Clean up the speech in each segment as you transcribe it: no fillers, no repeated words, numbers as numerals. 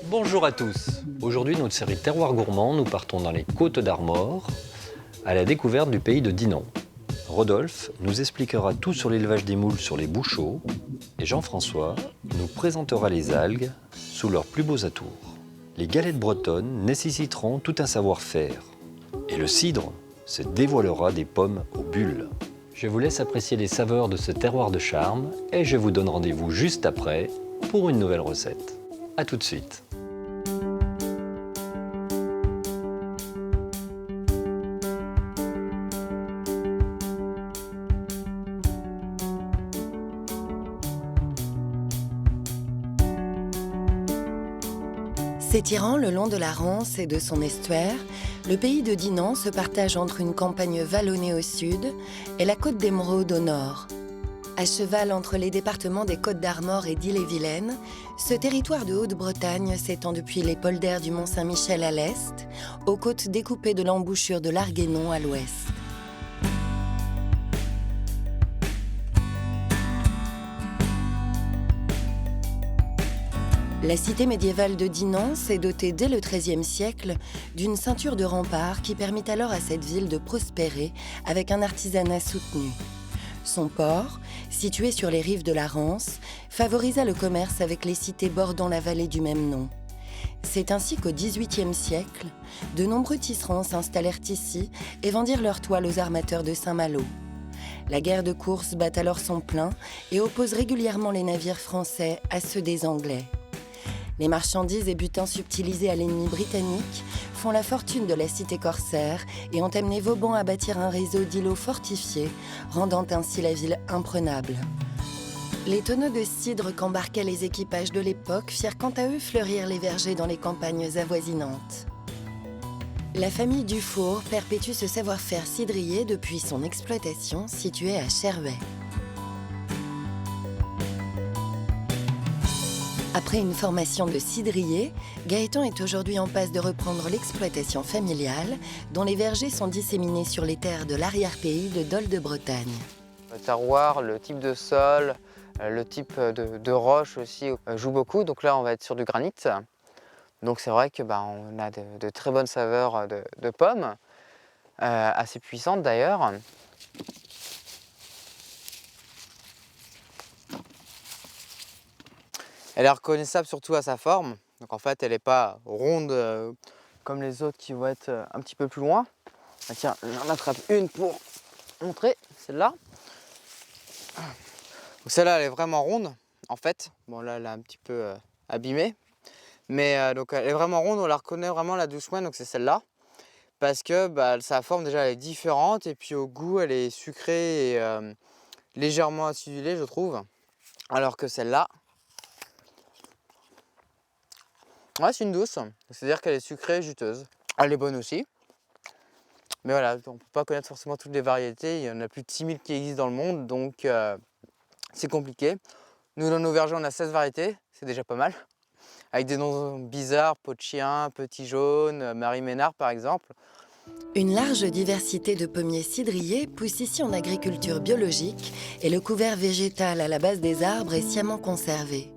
Bonjour à tous. Aujourd'hui, notre série Terroir gourmand, nous partons dans les Côtes d'Armor à la découverte du pays de Dinan. Rodolphe nous expliquera tout sur l'élevage des moules sur les Bouchots et Jean-François nous présentera les algues sous leurs plus beaux atours. Les galettes bretonnes nécessiteront tout un savoir-faire et le cidre se dévoilera des pommes aux bulles. Je vous laisse apprécier les saveurs de ce terroir de charme et je vous donne rendez-vous juste après pour une nouvelle recette. A tout de suite. S'étirant le long de la Rance et de son estuaire, le pays de Dinan se partage entre une campagne vallonnée au sud et la côte d'Émeraude au nord. À cheval entre les départements des Côtes d'Armor et d'Ille-et-Vilaine, ce territoire de Haute-Bretagne s'étend depuis les polders du Mont-Saint-Michel à l'est, aux côtes découpées de l'embouchure de l'Arguénon à l'ouest. La cité médiévale de Dinan s'est dotée dès le XIIIe siècle d'une ceinture de remparts qui permit alors à cette ville de prospérer avec un artisanat soutenu. Son port, situé sur les rives de la Rance, favorisa le commerce avec les cités bordant la vallée du même nom. C'est ainsi qu'au XVIIIe siècle, de nombreux tisserands s'installèrent ici et vendirent leurs toiles aux armateurs de Saint-Malo. La guerre de course bat alors son plein et oppose régulièrement les navires français à ceux des Anglais. Les marchandises et butins subtilisés à l'ennemi britannique font la fortune de la cité corsaire et ont amené Vauban à bâtir un réseau d'îlots fortifiés, rendant ainsi la ville imprenable. Les tonneaux de cidre qu'embarquaient les équipages de l'époque firent quant à eux fleurir les vergers dans les campagnes avoisinantes. La famille Dufour perpétue ce savoir-faire cidrier depuis son exploitation située à Chervais. Après une formation de cidrier, Gaëtan est aujourd'hui en passe de reprendre l'exploitation familiale, dont les vergers sont disséminés sur les terres de l'arrière-pays de Dol de Bretagne. Le terroir, le type de sol, le type de roche aussi joue beaucoup. Donc là, on va être sur du granit. Donc c'est vrai que on a de très bonnes saveurs de pommes, assez puissantes d'ailleurs. Elle est reconnaissable surtout à sa forme. Donc en fait, elle n'est pas ronde comme les autres qui vont être un petit peu plus loin. Ah, tiens, j'en attrape une pour montrer, celle-là. Celle-là, elle est vraiment ronde, en fait. Bon, là, elle est un petit peu abîmée. Mais donc, elle est vraiment ronde, on la reconnaît vraiment la douce moine, donc c'est celle-là. Parce que sa forme, déjà, elle est différente. Et puis au goût, elle est sucrée et légèrement acidulée, je trouve. Alors que celle-là, ouais, c'est une douce, c'est-à-dire qu'elle est sucrée et juteuse. Elle est bonne aussi. Mais voilà, on ne peut pas connaître forcément toutes les variétés. Il y en a plus de 6000 qui existent dans le monde, donc c'est compliqué. Nous, dans nos vergers, on a 16 variétés, c'est déjà pas mal. Avec des noms bizarres, pot de chien, petit jaune, Marie Ménard par exemple. Une large diversité de pommiers cidriers pousse ici en agriculture biologique et le couvert végétal à la base des arbres est sciemment conservé.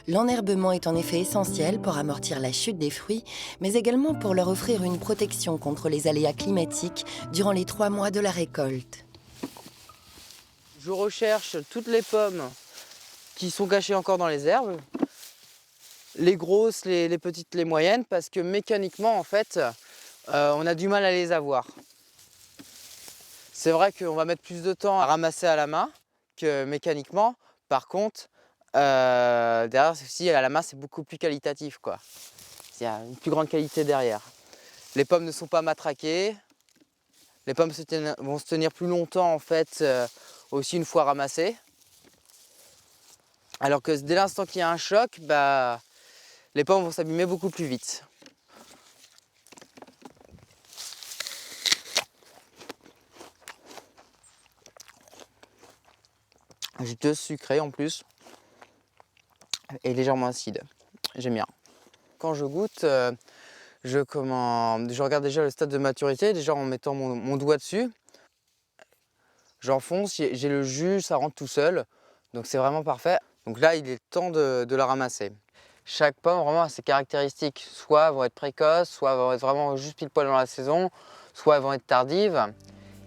L'enherbement est en effet essentiel pour amortir la chute des fruits, mais également pour leur offrir une protection contre les aléas climatiques durant les 3 mois de la récolte. Je recherche toutes les pommes qui sont cachées encore dans les herbes, les grosses, les petites, les moyennes, parce que mécaniquement, en fait, on a du mal à les avoir. C'est vrai qu'on va mettre plus de temps à ramasser à la main que mécaniquement. Par contre, derrière, si à la main, c'est beaucoup plus qualitatif, quoi. Il y a une plus grande qualité derrière. Les pommes ne sont pas matraquées. Les pommes vont se tenir plus longtemps, en fait, aussi une fois ramassées. Alors que dès l'instant qu'il y a un choc, les pommes vont s'abîmer beaucoup plus vite. Juteuse, sucrée en plus, et légèrement acide. J'aime bien. Quand je goûte, je regarde déjà le stade de maturité, déjà en mettant mon doigt dessus. J'enfonce, j'ai le jus, ça rentre tout seul, donc c'est vraiment parfait. Donc là, il est temps de la ramasser. chaque pomme vraiment a ses caractéristiques. Soit elles vont être précoces, soit elles vont être vraiment juste pile poil dans la saison, soit elles vont être tardives.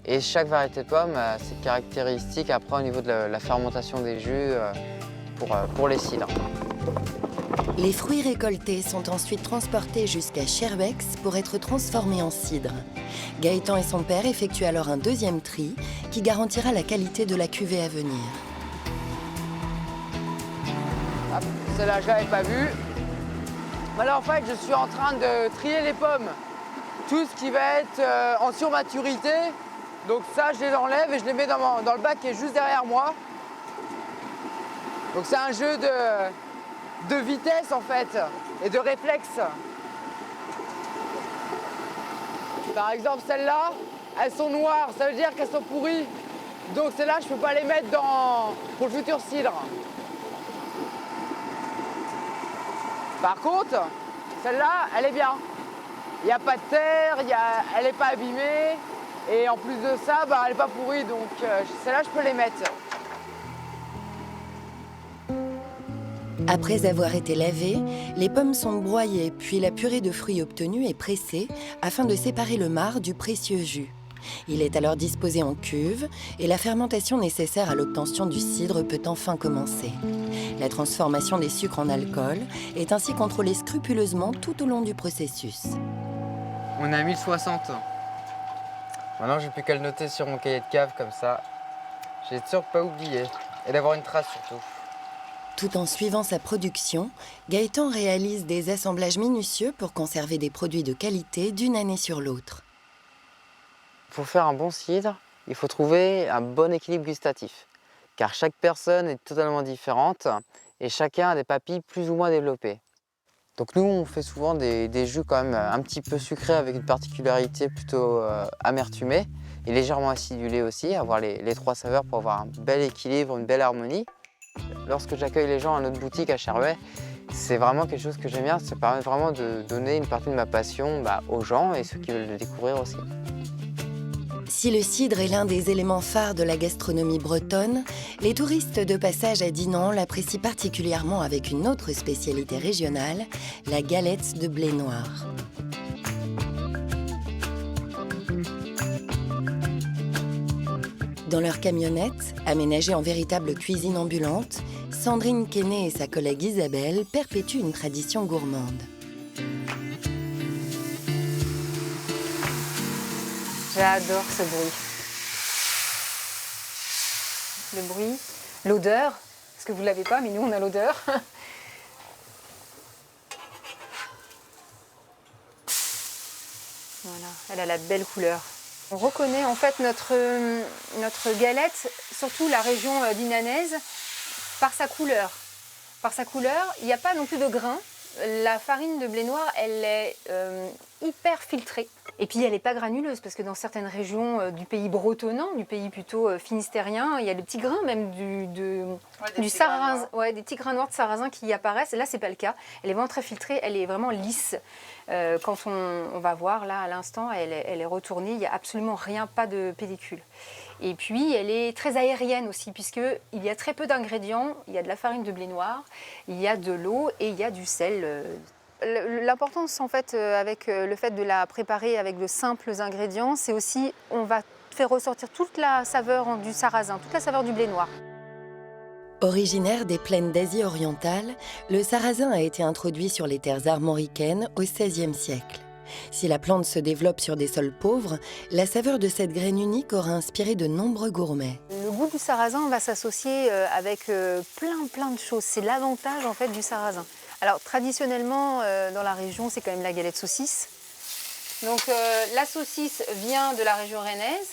Et chaque variété de pomme a ses caractéristiques après au niveau de la fermentation des jus pour les cidres. Les fruits récoltés sont ensuite transportés jusqu'à Scherbex pour être transformés en cidre. Gaëtan et son père effectuent alors un deuxième tri qui garantira la qualité de la cuvée à venir. Celle-là, je ne l'avais pas vue. Voilà, en fait, je suis en train de trier les pommes. Tout ce qui va être en surmaturité. Donc ça, je les enlève et je les mets dans le bac qui est juste derrière moi. Donc c'est un jeu de vitesse, en fait, et de réflexe. Par exemple, celles-là, elles sont noires, ça veut dire qu'elles sont pourries. Donc celles-là, je ne peux pas les mettre pour le futur cidre. Par contre, celle-là, elle est bien. Il n'y a pas de terre, elle n'est pas abîmée. Et en plus de ça, elle n'est pas pourrie, donc celle-là, je peux les mettre. Après avoir été lavées, les pommes sont broyées, puis la purée de fruits obtenue est pressée afin de séparer le marc du précieux jus. Il est alors disposé en cuve et la fermentation nécessaire à l'obtention du cidre peut enfin commencer. La transformation des sucres en alcool est ainsi contrôlée scrupuleusement tout au long du processus. On a 1060. Maintenant, j'ai plus qu'à le noter sur mon cahier de cave comme ça. J'ai être sûr de ne pas oublier et d'avoir une trace surtout. Tout en suivant sa production, Gaëtan réalise des assemblages minutieux pour conserver des produits de qualité d'une année sur l'autre. Pour faire un bon cidre, il faut trouver un bon équilibre gustatif. Car chaque personne est totalement différente et chacun a des papilles plus ou moins développées. Donc nous, on fait souvent des jus quand même un petit peu sucrés avec une particularité plutôt amertumée et légèrement acidulée aussi, avoir les trois saveurs pour avoir un bel équilibre, une belle harmonie. Lorsque j'accueille les gens à notre boutique à Cherbourg, c'est vraiment quelque chose que j'aime bien, ça permet vraiment de donner une partie de ma passion aux gens et ceux qui veulent le découvrir aussi. Si le cidre est l'un des éléments phares de la gastronomie bretonne, les touristes de passage à Dinan l'apprécient particulièrement avec une autre spécialité régionale, la galette de blé noir. Dans leur camionnette, aménagée en véritable cuisine ambulante, Sandrine Quesnay et sa collègue Isabelle perpétuent une tradition gourmande. J'adore ce bruit. Le bruit, l'odeur, parce que vous ne l'avez pas, mais nous on a l'odeur. Voilà, elle a la belle couleur. On reconnaît en fait notre galette, surtout la région dinanaise, par sa couleur. Par sa couleur, il n'y a pas non plus de grains. La farine de blé noir, elle est hyper filtrée. Et puis elle n'est pas granuleuse, parce que dans certaines régions du pays bretonnant, du pays plutôt finistérien, il y a des petits grains même du sarrasin, des petits grains noirs de sarrasin qui apparaissent. Là, ce n'est pas le cas. Elle est vraiment très filtrée, elle est vraiment lisse. Quand on va voir, là, à l'instant, elle est retournée, il n'y a absolument rien, pas de pellicule. Et puis, elle est très aérienne aussi, puisqu'il y a très peu d'ingrédients. Il y a de la farine de blé noir, il y a de l'eau et il y a du sel. L'importance, en fait, avec le fait de la préparer avec de simples ingrédients, c'est aussi, on va faire ressortir toute la saveur du sarrasin, toute la saveur du blé noir. Originaire des plaines d'Asie orientale, le sarrasin a été introduit sur les terres armoricaines au XVIe siècle. Si la plante se développe sur des sols pauvres, la saveur de cette graine unique aura inspiré de nombreux gourmets. Le goût du sarrasin va s'associer avec plein de choses. C'est l'avantage en fait du sarrasin. Alors traditionnellement dans la région, c'est quand même la galette saucisse. Donc la saucisse vient de la région rennaise,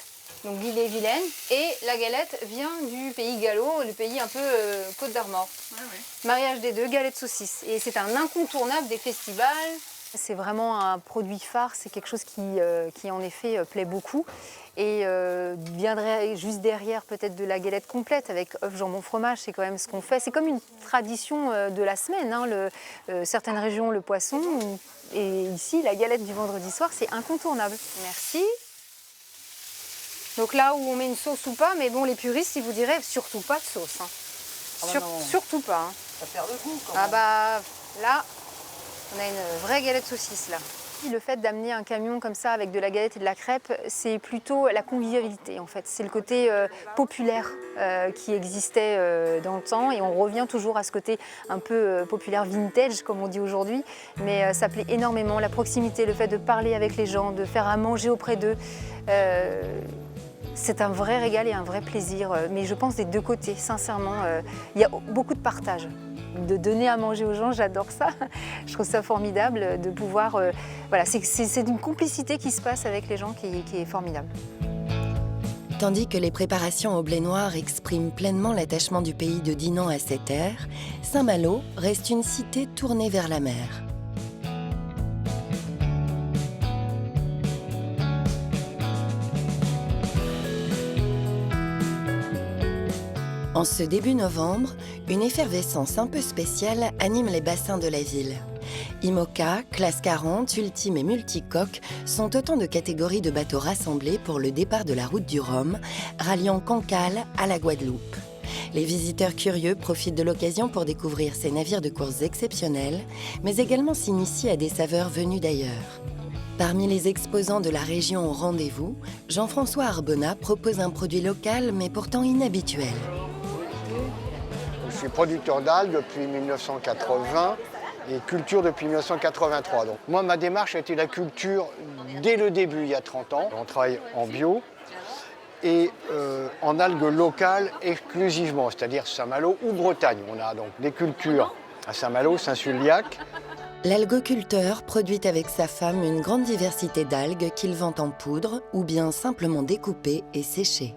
donc l'Ille-et-Vilaine, et la galette vient du pays gallo, le pays un peu Côte d'Armor. Ouais. Mariage des deux, galette saucisse. Et c'est un incontournable des festivals. C'est vraiment un produit phare, c'est quelque chose qui en effet plaît beaucoup. Et viendrait juste derrière peut-être de la galette complète avec œufs, jambon, fromage, c'est quand même ce qu'on fait. C'est comme une tradition de la semaine, hein. Certaines régions, le poisson, et ici, la galette du vendredi soir, c'est incontournable. Merci. Donc là où on met une sauce ou pas, mais bon, les puristes, ils vous diraient surtout pas de sauce. Hein. Surtout pas. Hein. Ça perd le goût quand même. Ah bah, Là, on a une vraie galette saucisse là. Le fait d'amener un camion comme ça avec de la galette et de la crêpe, c'est plutôt la convivialité en fait. C'est le côté populaire qui existait dans le temps et on revient toujours à ce côté un peu populaire vintage comme on dit aujourd'hui. Mais ça plaît énormément, la proximité, le fait de parler avec les gens, de faire à manger auprès d'eux. C'est un vrai régal et un vrai plaisir, mais je pense des deux côtés, sincèrement. Il y a beaucoup de partage. De donner à manger aux gens, j'adore ça. Je trouve ça formidable de pouvoir... voilà, c'est une complicité qui se passe avec les gens qui est formidable. Tandis que les préparations au blé noir expriment pleinement l'attachement du pays de Dinan à ses terres, Saint-Malo reste une cité tournée vers la mer. En ce début novembre, une effervescence un peu spéciale anime les bassins de la ville. IMOCA, Classe 40, Ultime et Multicoque sont autant de catégories de bateaux rassemblés pour le départ de la route du Rhum, ralliant Cancale à la Guadeloupe. Les visiteurs curieux profitent de l'occasion pour découvrir ces navires de courses exceptionnels, mais également s'initier à des saveurs venues d'ailleurs. Parmi les exposants de la région au rendez-vous, Jean-François Arbona propose un produit local mais pourtant inhabituel. Je suis producteur d'algues depuis 1980 et culture depuis 1983. Donc moi, ma démarche a été la culture dès le début, il y a 30 ans. On travaille en bio et en algues locales exclusivement, c'est-à-dire Saint-Malo ou Bretagne. On a donc des cultures à Saint-Malo, Saint-Sulliac. L'algoculteur produit avec sa femme une grande diversité d'algues qu'il vend en poudre ou bien simplement découpées et séchées.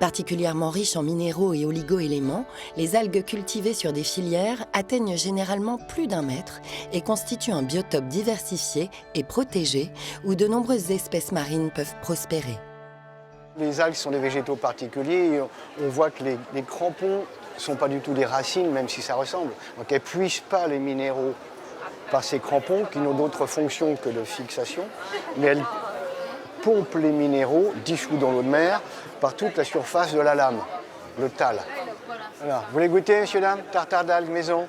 Particulièrement riches en minéraux et oligo-éléments, les algues cultivées sur des filières atteignent généralement plus d'1 mètre et constituent un biotope diversifié et protégé où de nombreuses espèces marines peuvent prospérer. Les algues sont des végétaux particuliers et on voit que les crampons ne sont pas du tout des racines, même si ça ressemble. Donc elles ne puisent pas les minéraux par ces crampons qui n'ont d'autre fonction que de fixation, mais elles pompent les minéraux dissous dans l'eau de mer par toute la surface de la lame, le tal. Voilà. Vous voulez goûter, messieurs, dames? Tartare d'algues maison?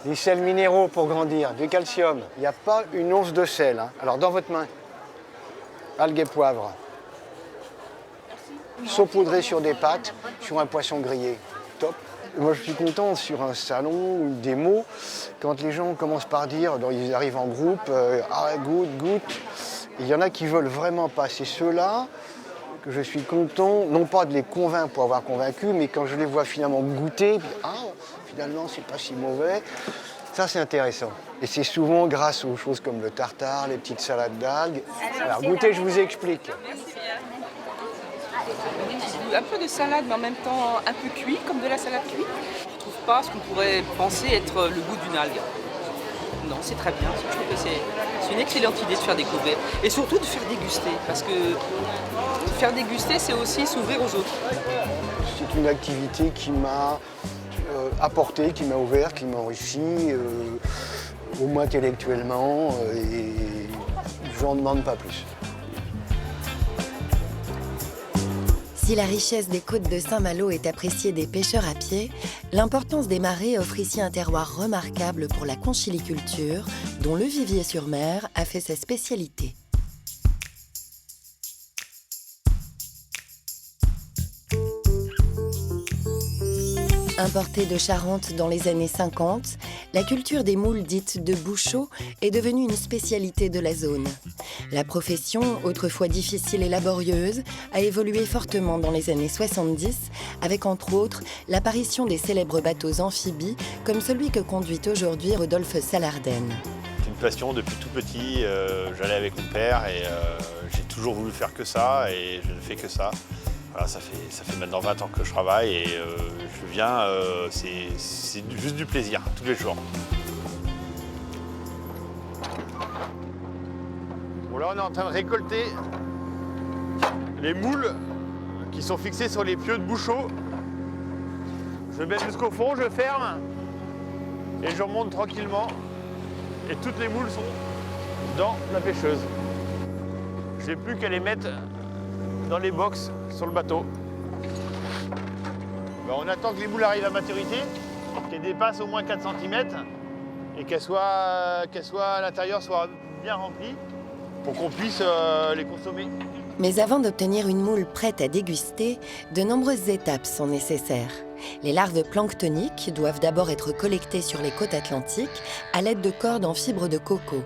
Des sels minéraux pour grandir, du calcium. Il n'y a pas une once de sel. Hein. Alors, dans votre main, algues et poivre. Saupoudré sur des pâtes, sur un poisson grillé. Top. Moi, je suis content sur un salon ou des mots, quand les gens commencent par dire, ils arrivent en groupe, ah, goûte. Il y en a qui veulent vraiment pas. C'est ceux-là que je suis content, non pas de les convaincre pour avoir convaincu, mais quand je les vois finalement goûter, puis, ah, finalement, c'est pas si mauvais. Ça, c'est intéressant. Et c'est souvent grâce aux choses comme le tartare, les petites salades d'algues. Alors, goûtez, je vous explique. Un peu de salade, mais en même temps un peu cuit, comme de la salade cuite. Je ne trouve pas ce qu'on pourrait penser être le goût d'une algue. Non, c'est très bien. Je trouve que c'est une excellente idée de faire découvrir. Et surtout de faire déguster. Parce que faire déguster, c'est aussi s'ouvrir aux autres. C'est une activité qui m'a apporté, qui m'a ouvert, qui m'a enrichi, au moins intellectuellement. Et je n'en demande pas plus. Si la richesse des côtes de Saint-Malo est appréciée des pêcheurs à pied, l'importance des marais offre ici un terroir remarquable pour la conchiliculture, dont le Vivier-sur-Mer a fait sa spécialité. Importée de Charente dans les années 50, la culture des moules dites de bouchot est devenue une spécialité de la zone. La profession, autrefois difficile et laborieuse, a évolué fortement dans les années 70, avec entre autres l'apparition des célèbres bateaux amphibies, comme celui que conduit aujourd'hui Rodolphe Salardenne. C'est une passion depuis tout petit, j'allais avec mon père et j'ai toujours voulu faire que ça et je ne fais que ça. Voilà, ça fait maintenant 20 ans que je travaille et je viens, c'est juste du plaisir, tous les jours. Bon, là, on est en train de récolter les moules qui sont fixés sur les pieux de bouchot. Je vais mettre jusqu'au fond, je ferme et je remonte tranquillement. Et toutes les moules sont dans la pêcheuse. Je n'ai plus qu'à les mettre dans les box sur le bateau. On attend que les moules arrivent à maturité, qu'elles dépassent au moins 4 cm et qu'elles soient à l'intérieur soient bien remplies pour qu'on puisse les consommer. Mais avant d'obtenir une moule prête à déguster, de nombreuses étapes sont nécessaires. Les larves planctoniques doivent d'abord être collectées sur les côtes atlantiques à l'aide de cordes en fibre de coco.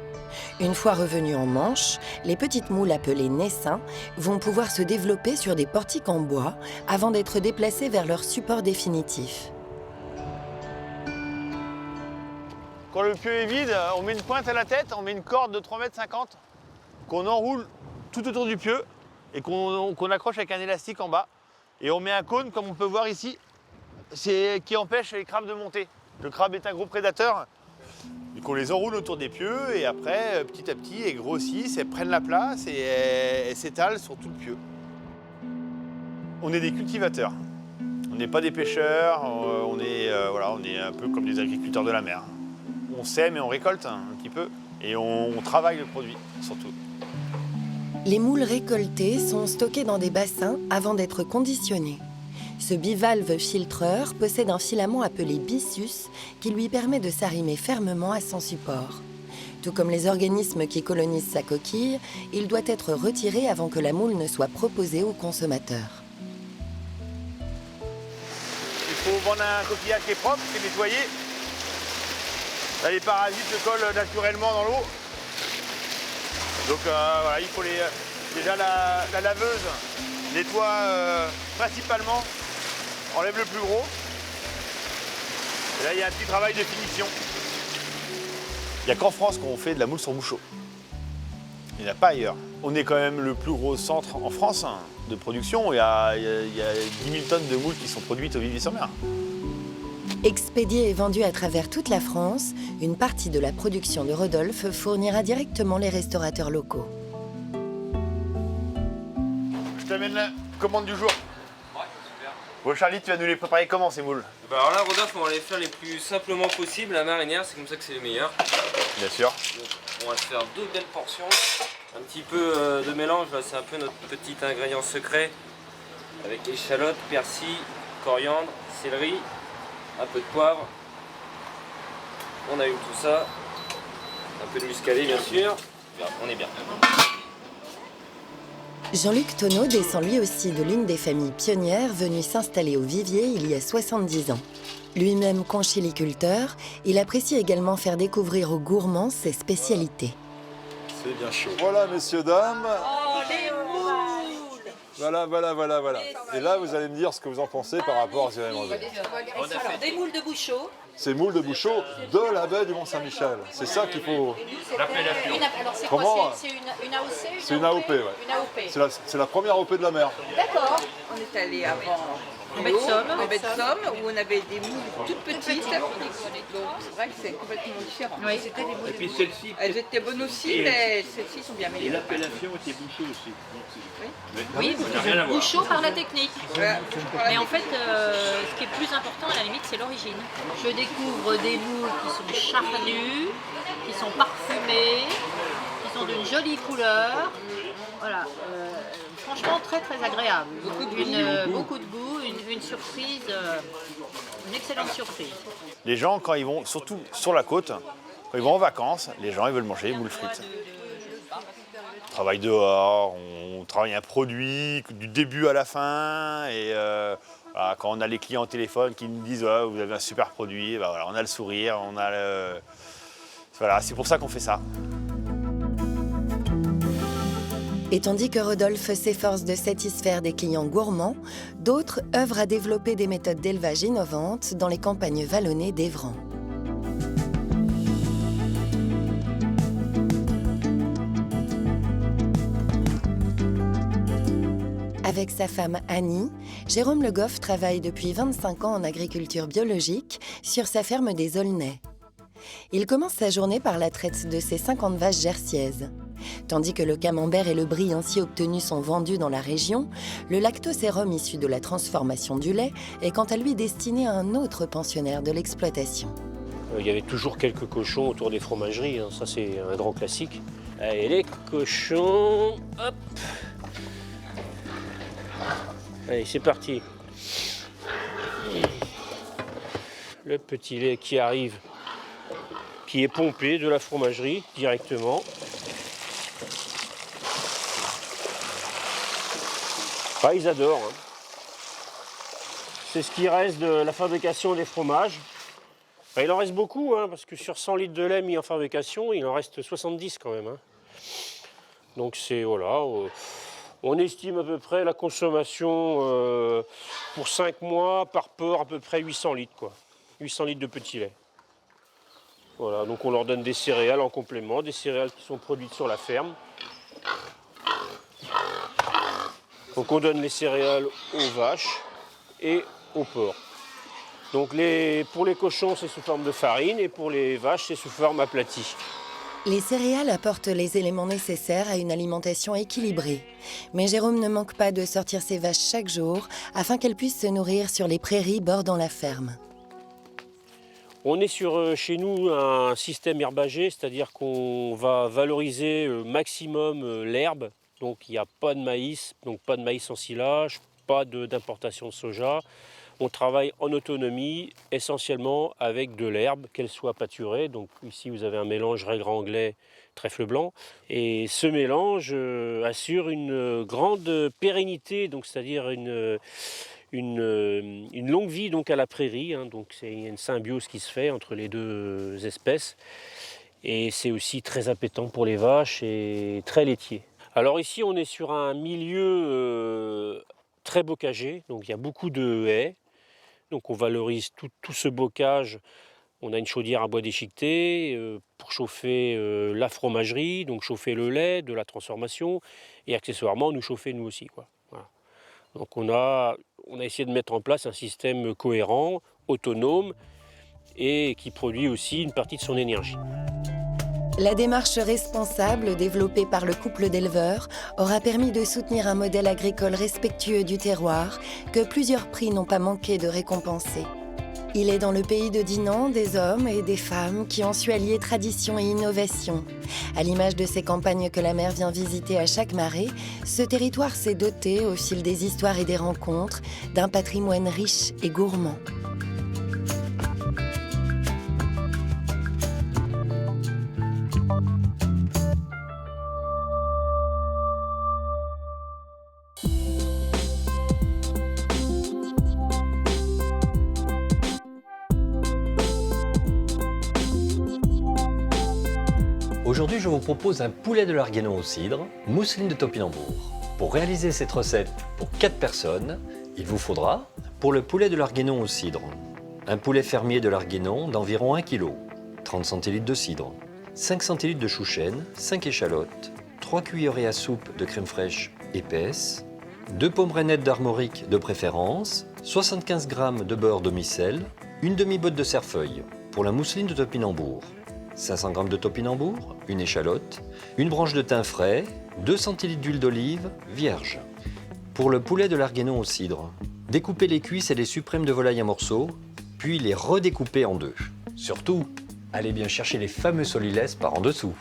Une fois revenues en Manche, les petites moules appelées naissins vont pouvoir se développer sur des portiques en bois avant d'être déplacées vers leur support définitif. Quand le pieu est vide, on met une pointe à la tête, on met une corde de 3,50 m qu'on enroule tout autour du pieu et qu'on accroche avec un élastique en bas. Et on met un cône, comme on peut voir ici, qui empêche les crabes de monter. Le crabe est un gros prédateur. Donc on les enroule autour des pieux et après, petit à petit, elles grossissent, elles prennent la place et elles s'étalent sur tout le pieu. On est des cultivateurs. On n'est pas des pêcheurs, on est un peu comme des agriculteurs de la mer. On sème et on récolte un petit peu et on travaille le produit surtout. Les moules récoltées sont stockées dans des bassins avant d'être conditionnées. Ce bivalve filtreur possède un filament appelé byssus qui lui permet de s'arrimer fermement à son support. Tout comme les organismes qui colonisent sa coquille, il doit être retiré avant que la moule ne soit proposée au consommateur. Il faut vendre un coquillage qui est propre, qui est nettoyé. Là, les parasites se collent naturellement dans l'eau. Donc il faut déjà la laveuse nettoie principalement, enlève le plus gros. Et là, il y a un petit travail de finition. Il n'y a qu'en France qu'on fait de la moule sur bouchot. Il n'y en a pas ailleurs. On est quand même le plus gros centre en France de production. Il y a 10 000 tonnes de moules qui sont produites au Vivier-sur-Mer. Expédiée et vendue à travers toute la France, une partie de la production de Rodolphe fournira directement les restaurateurs locaux. Je t'amène la commande du jour. Ouais, super. Bon, Charlie, tu vas nous les préparer comment ces moules? Alors là, Rodolphe, on va les faire les plus simplement possible. La marinière, c'est comme ça que c'est les meilleurs. Bien sûr. Donc, on va se faire 2 belles portions. Un petit peu de mélange, là, c'est un peu notre petit ingrédient secret. Avec échalote, persil, coriandre, céleri. Un peu de poivre, on allume tout ça, un peu de muscadet bien sûr, on est bien. Jean-Luc Tonneau descend lui aussi de l'une des familles pionnières venues s'installer au Vivier il y a 70 ans. Lui-même conchiliculteur, il apprécie également faire découvrir aux gourmands ses spécialités. C'est bien chaud. Voilà, messieurs, dames. Oh, les moules! Voilà. Et là, vous allez me dire ce que vous en pensez par rapport à ce que vous avez mangé. Alors, des moules de Bouchot. C'est moules de Bouchot de la baie du Mont-Saint-Michel. C'est ça qu'il faut... Alors, c'est Comment, quoi? C'est une AOC? C'est une AOP, ouais. Une AOP. C'est la première AOP de la mer. D'accord. On est allé avant En baie de Somme. en baie de Somme, où on avait des moules toutes petites. Donc c'est vrai que c'est complètement différent. Oui, c'était des moules. Et puis celle-ci, Elles étaient bonnes aussi, Et- mais celles-ci sont bien et meilleures. l'appellation était Bouchot aussi. Oui, ça n'a rien à voir. Bouchot par la technique. Ouais. Mais en fait, ce qui est plus important à la limite, c'est l'origine. Je découvre des moules qui sont charnues, qui sont parfumées, qui sont d'une jolie couleur. Voilà. Franchement, très très agréable. Beaucoup de goût, une surprise, une excellente surprise. Les gens, quand ils vont, surtout sur la côte, quand ils vont en vacances, les gens ils veulent manger des moules frites. On travaille dehors, on travaille un produit du début à la fin. Et voilà, quand on a les clients au téléphone qui nous disent oh, vous avez un super produit, ben voilà, on a le sourire, on a le... Voilà, c'est pour ça qu'on fait ça. Et tandis que Rodolphe s'efforce de satisfaire des clients gourmands, d'autres œuvrent à développer des méthodes d'élevage innovantes dans les campagnes vallonnées d'Evran. Avec sa femme Annie, Jérôme Le Goff travaille depuis 25 ans en agriculture biologique sur sa ferme des Aulnais. Il commence sa journée par la traite de ses 50 vaches jersiaises. Tandis que le camembert et le brie ainsi obtenus sont vendus dans la région, le lactosérum issu de la transformation du lait est quant à lui destiné à un autre pensionnaire de l'exploitation. Il y avait toujours quelques cochons autour des fromageries, hein. Ça c'est un grand classique. Allez les cochons, hop. Allez c'est parti. le petit lait qui arrive, qui est pompé de la fromagerie directement. Ah, ils adorent. Hein. C'est ce qui reste de la fabrication des fromages. Bah, il en reste beaucoup, hein, parce que sur 100 litres de lait mis en fabrication, il en reste 70 quand même. Hein. Donc c'est, voilà, on estime à peu près la consommation pour 5 mois par porc à peu près 800 litres, quoi. 800 litres de petit lait. Voilà, donc on leur donne des céréales en complément, des céréales qui sont produites sur la ferme. Donc on donne les céréales aux vaches et aux porcs. Donc pour les cochons, c'est sous forme de farine et pour les vaches, c'est sous forme aplatie. Les céréales apportent les éléments nécessaires à une alimentation équilibrée. Mais Jérôme ne manque pas de sortir ses vaches chaque jour afin qu'elles puissent se nourrir sur les prairies bordant la ferme. On est sur, chez nous, un système herbager, c'est-à-dire qu'on va valoriser au maximum l'herbe. Donc il n'y a pas de maïs, donc pas de maïs en silage, pas d'importation de soja. On travaille en autonomie, essentiellement avec de l'herbe, qu'elle soit pâturée. Donc ici, vous avez un mélange règre anglais, trèfle blanc. Et ce mélange assure une grande pérennité, donc c'est-à-dire une longue vie donc à la prairie. Hein. Donc c'est une symbiose qui se fait entre les deux espèces. Et c'est aussi très appétant pour les vaches et très laitier. Alors ici, on est sur un milieu très bocagé. Donc il y a beaucoup de haies. Donc on valorise tout ce bocage. On a une chaudière à bois déchiqueté pour chauffer la fromagerie, donc chauffer le lait, de la transformation, et accessoirement nous chauffer nous aussi, quoi. Voilà. Donc on a essayé de mettre en place un système cohérent, autonome, et qui produit aussi une partie de son énergie. La démarche responsable développée par le couple d'éleveurs aura permis de soutenir un modèle agricole respectueux du terroir que plusieurs prix n'ont pas manqué de récompenser. Il est dans le pays de Dinan des hommes et des femmes qui ont su allier tradition et innovation. À l'image de ces campagnes que la mer vient visiter à chaque marée, ce territoire s'est doté, au fil des histoires et des rencontres, d'un patrimoine riche et gourmand. Aujourd'hui, je vous propose un poulet de l'Arguénon au cidre, mousseline de topinambour. Pour réaliser cette recette pour 4 personnes, il vous faudra, pour le poulet de l'Arguénon au cidre, un poulet fermier de l'Arguénon d'environ 1 kg, 30 centilitres de cidre, 5 centilitres de chouchen, 5 échalotes, 3 cuillerées à soupe de crème fraîche épaisse, 2 pommes rainettes d'armorique de préférence, 75 g de beurre demi-sel, une demi-botte de cerfeuil. Pour la mousseline de topinambour, 500 g de topinambour, une échalote, une branche de thym frais, 2 centilitres d'huile d'olive vierge. Pour le poulet de l'Arguénon au cidre, découpez les cuisses et les suprêmes de volaille en morceaux, puis les redécoupez en deux. Surtout, allez bien chercher les fameux solilès par en dessous.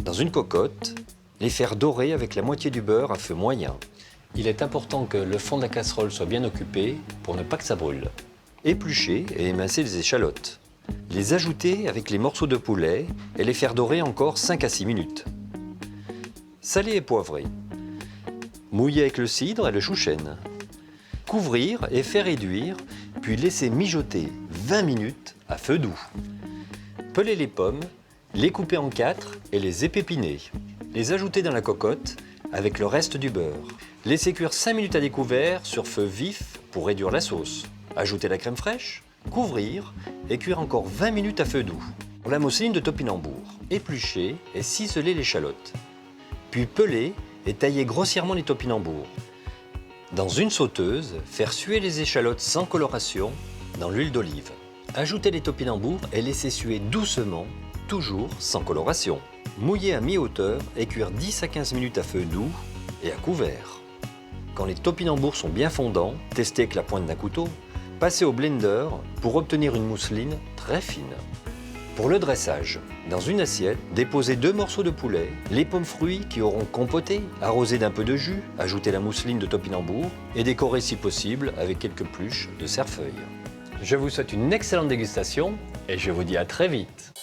Dans une cocotte, les faire dorer avec la moitié du beurre à feu moyen. Il est important que le fond de la casserole soit bien occupé pour ne pas que ça brûle. Épluchez et émincez les échalotes. Les ajouter avec les morceaux de poulet et les faire dorer encore 5 à 6 minutes. Saler et poivrer. Mouiller avec le cidre et le chouchen. Couvrir et faire réduire, puis laisser mijoter 20 minutes à feu doux. Peler les pommes, les couper en 4 et les épépiner. Les ajouter dans la cocotte avec le reste du beurre. Laisser cuire 5 minutes à découvert sur feu vif pour réduire la sauce. Ajouter la crème fraîche, couvrir et cuire encore 20 minutes à feu doux. Pour la mousseline de topinambour, éplucher et ciseler l'échalote. Puis peler et tailler grossièrement les topinambours. Dans une sauteuse, faire suer les échalotes sans coloration dans l'huile d'olive. Ajouter les topinambours et laisser suer doucement, toujours sans coloration. Mouiller à mi-hauteur et cuire 10 à 15 minutes à feu doux et à couvert. Quand les topinambours sont bien fondants, testez avec la pointe d'un couteau. Passez au blender pour obtenir une mousseline très fine. Pour le dressage, dans une assiette, déposez 2 morceaux de poulet, les pommes fruits qui auront compoté, arrosez d'un peu de jus, ajoutez la mousseline de topinambour et décorez si possible avec quelques pluches de cerfeuil. Je vous souhaite une excellente dégustation et je vous dis à très vite.